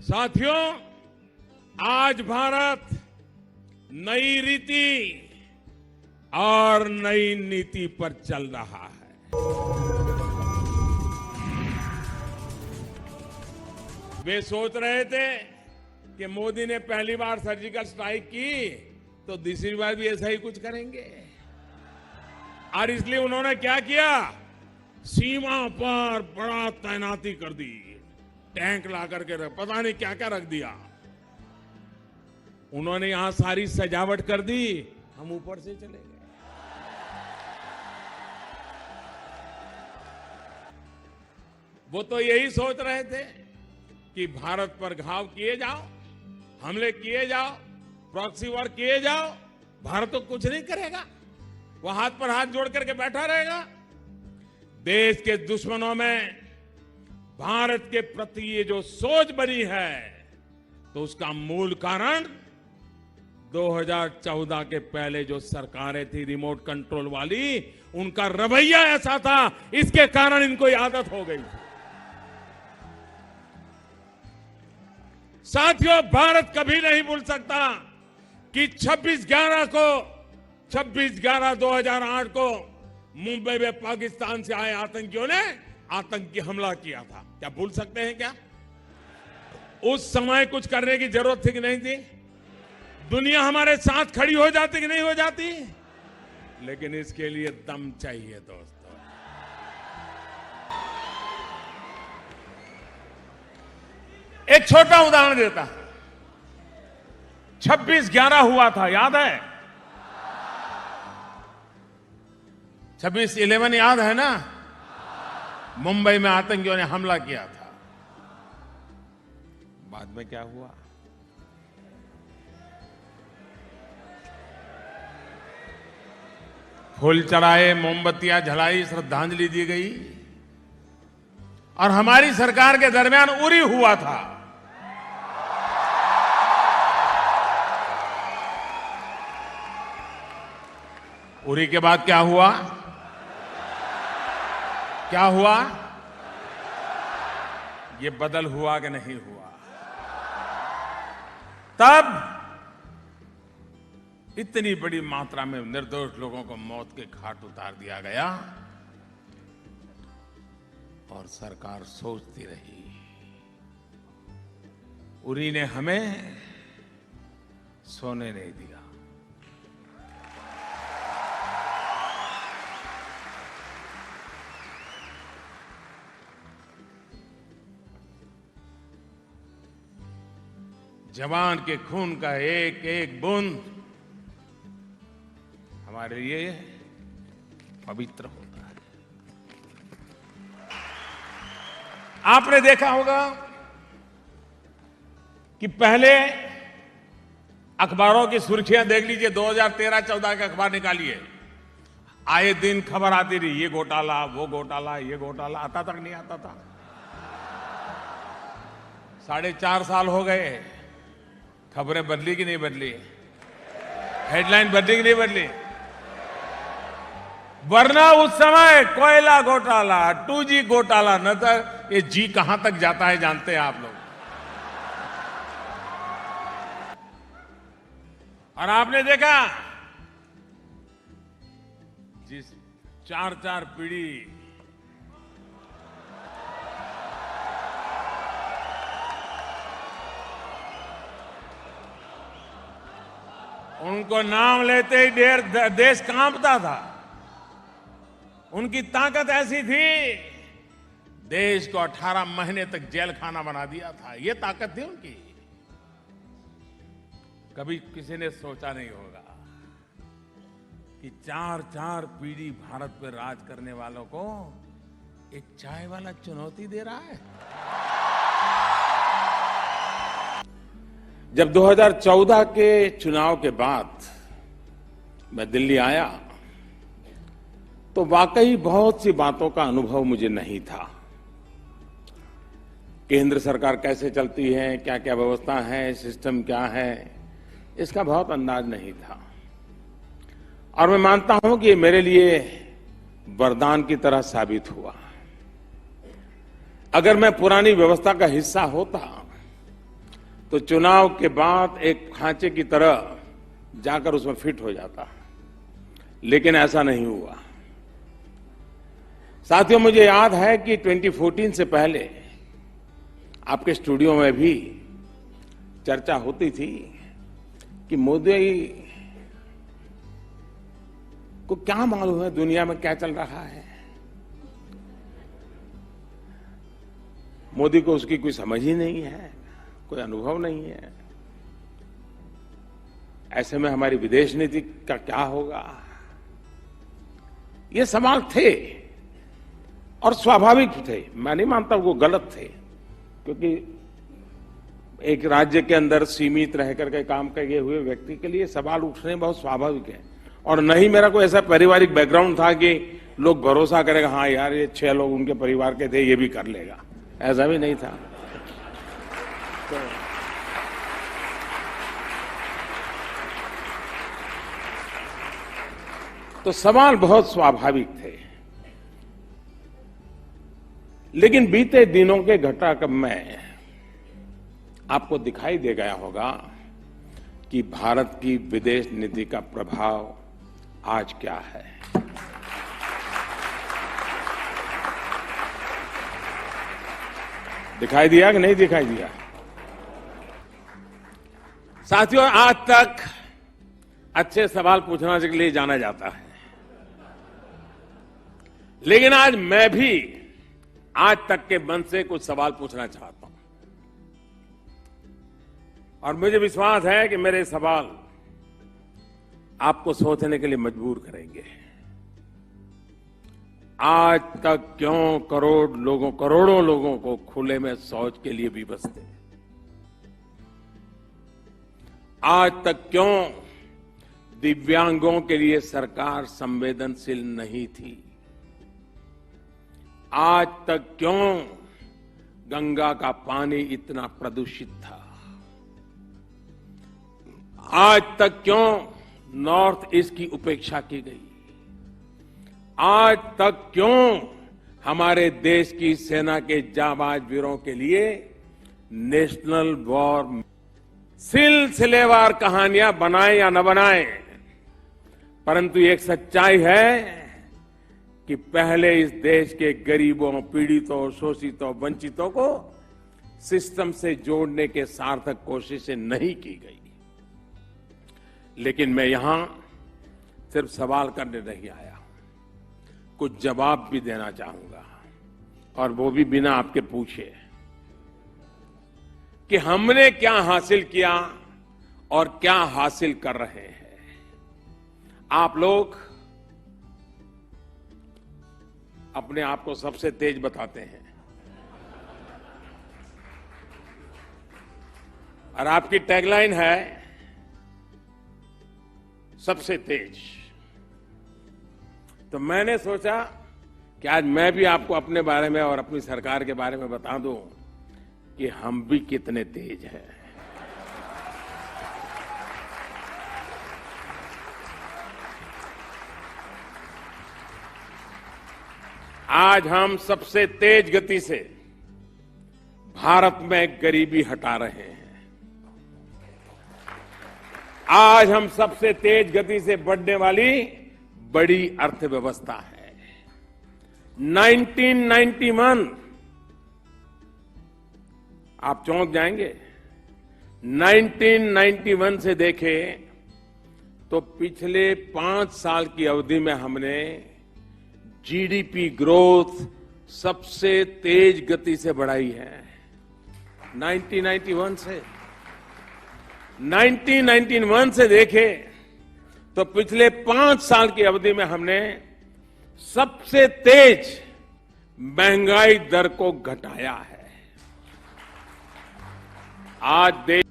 साथियों, आज भारत नई रीति और नई नीति पर चल रहा है। वे सोच रहे थे कि मोदी ने पहली बार सर्जिकल स्ट्राइक की तो दूसरी बार भी ऐसा ही कुछ करेंगे, और इसलिए उन्होंने क्या किया, सीमा पर बड़ा तैनाती कर दी, टैंक ला करके पता नहीं क्या क्या रख दिया। उन्होंने यहां सारी सजावट कर दी, हम ऊपर से चले गए। वो तो यही सोच रहे थे कि भारत पर घाव किए जाओ, हमले किए जाओ, प्रॉक्सी वॉर किए जाओ, भारत तो कुछ नहीं करेगा, वो हाथ पर हाथ जोड़ करके बैठा रहेगा। देश के दुश्मनों में भारत के प्रति ये जो सोच बनी है, तो उसका मूल कारण 2014 के पहले जो सरकारें थी रिमोट कंट्रोल वाली, उनका रवैया ऐसा था, इसके कारण इनको ये आदत हो गई थी। साथियों, भारत कभी नहीं भूल सकता कि 26/11/2008 को मुंबई में पाकिस्तान से आए आतंकियों ने आतंकी हमला किया था। क्या भूल सकते हैं क्या? उस समय कुछ करने की जरूरत थी कि नहीं थी? दुनिया हमारे साथ खड़ी हो जाती कि नहीं हो जाती? लेकिन इसके लिए दम चाहिए दोस्तों। एक छोटा उदाहरण देता हूं। 26/11 हुआ था, याद है? 26/11 याद है ना? मुंबई में आतंकियों ने हमला किया था। बाद में क्या हुआ? फूल चढ़ाए, मोमबत्तियां जलाई, श्रद्धांजलि दी गई, और हमारी सरकार के दरमियान उरी हुआ था। उरी के बाद क्या हुआ? क्या हुआ? ये बदल हुआ कि नहीं हुआ? तब इतनी बड़ी मात्रा में निर्दोष लोगों को मौत के घाट उतार दिया गया, और सरकार सोचती रही। उरी ने हमें सोने नहीं दिया। जवान के खून का एक एक बूंद हमारे लिए पवित्र होता है। आपने देखा होगा कि पहले अखबारों की सुर्खियां देख लीजिए, 2013-14 के अखबार निकालिए, आए दिन खबर आती रही, ये घोटाला, वो घोटाला, ये घोटाला, आता तक नहीं आता था। 4.5 साल हो गए, खबरें बदली कि नहीं बदली? हेडलाइन बदली कि नहीं बदली? वरना उस समय कोयला घोटाला, 2G घोटाला, न तो ये जी कहां तक जाता है जानते हैं आप लोग। और आपने देखा जिस 4 पीढ़ी उनको नाम लेते ही देश कांपता था। उनकी ताकत ऐसी थी, देश को 18 महीने तक जेल खाना बना दिया था। ये ताकत थी उनकी। कभी किसी ने सोचा नहीं होगा कि 4 पीढ़ी भारत पर राज करने वालों को एक चाय वाला चुनौती दे रहा है। जब 2014 के चुनाव के बाद मैं दिल्ली आया, तो वाकई बहुत सी बातों का अनुभव मुझे नहीं था। केंद्र सरकार कैसे चलती है, क्या क्या व्यवस्था है, सिस्टम क्या है, इसका बहुत अंदाज नहीं था। और मैं मानता हूं कि ये मेरे लिए वरदान की तरह साबित हुआ। अगर मैं पुरानी व्यवस्था का हिस्सा होता तो चुनाव के बाद एक खांचे की तरह जाकर उसमें फिट हो जाता, लेकिन ऐसा नहीं हुआ। साथियों, मुझे याद है कि 2014 से पहले आपके स्टूडियो में भी चर्चा होती थी कि मोदी को क्या मालूम है दुनिया में क्या चल रहा है, मोदी को उसकी कोई समझ ही नहीं है, कोई अनुभव नहीं है, ऐसे में हमारी विदेश नीति का क्या होगा। ये सवाल थे और स्वाभाविक थे, मैं नहीं मानता वो गलत थे, क्योंकि एक राज्य के अंदर सीमित रह करके काम किए हुए व्यक्ति के लिए सवाल उठने बहुत स्वाभाविक है। और नहीं मेरा कोई ऐसा पारिवारिक बैकग्राउंड था कि लोग भरोसा करेगा हाँ यार ये 6 लोग उनके परिवार के थे, ये भी कर लेगा, ऐसा भी नहीं था। तो सवाल बहुत स्वाभाविक थे, लेकिन बीते दिनों के घटनाक्रम में आपको दिखाई दे गया होगा कि भारत की विदेश नीति का प्रभाव आज क्या है। दिखाई दिया कि नहीं दिखाई दिया? साथियों, आज तक अच्छे सवाल पूछने के लिए जाना जाता है, लेकिन आज मैं भी आज तक के मन से कुछ सवाल पूछना चाहता हूं, और मुझे विश्वास है कि मेरे सवाल आपको सोचने के लिए मजबूर करेंगे। आज तक क्यों करोड़ों लोगों को खुले में शौच के लिए विवश थे? आज तक क्यों दिव्यांगों के लिए सरकार संवेदनशील नहीं थी? आज तक क्यों गंगा का पानी इतना प्रदूषित था? आज तक क्यों नॉर्थ ईस्ट की उपेक्षा की गई? आज तक क्यों हमारे देश की सेना के जाबाज वीरों के लिए नेशनल वॉर सिलसिलेवार कहानियां बनाएं या न बनाएं, परंतु एक सच्चाई है कि पहले इस देश के गरीबों, पीड़ितों, शोषितों, वंचितों को सिस्टम से जोड़ने के सार्थक कोशिशें नहीं की गई। लेकिन मैं यहां सिर्फ सवाल करने नहीं आया, कुछ जवाब भी देना चाहूंगा, और वो भी बिना आपके पूछे कि हमने क्या हासिल किया और क्या हासिल कर रहे हैं। आप लोग अपने आप को सबसे तेज बताते हैं, और आपकी टैगलाइन है सबसे तेज। तो मैंने सोचा कि आज मैं भी आपको अपने बारे में और अपनी सरकार के बारे में बता दूं कि हम भी कितने तेज हैं। आज हम सबसे तेज गति से भारत में गरीबी हटा रहे हैं। आज हम सबसे तेज गति से बढ़ने वाली बड़ी अर्थव्यवस्था है। 1991, आप चौंक जाएंगे, 1991 से देखें तो पिछले 5 साल की अवधि में हमने जीडीपी ग्रोथ सबसे तेज गति से बढ़ाई है। 1991 से 1991 से देखें तो पिछले 5 साल की अवधि में हमने सबसे तेज महंगाई दर को घटाया है। आज देश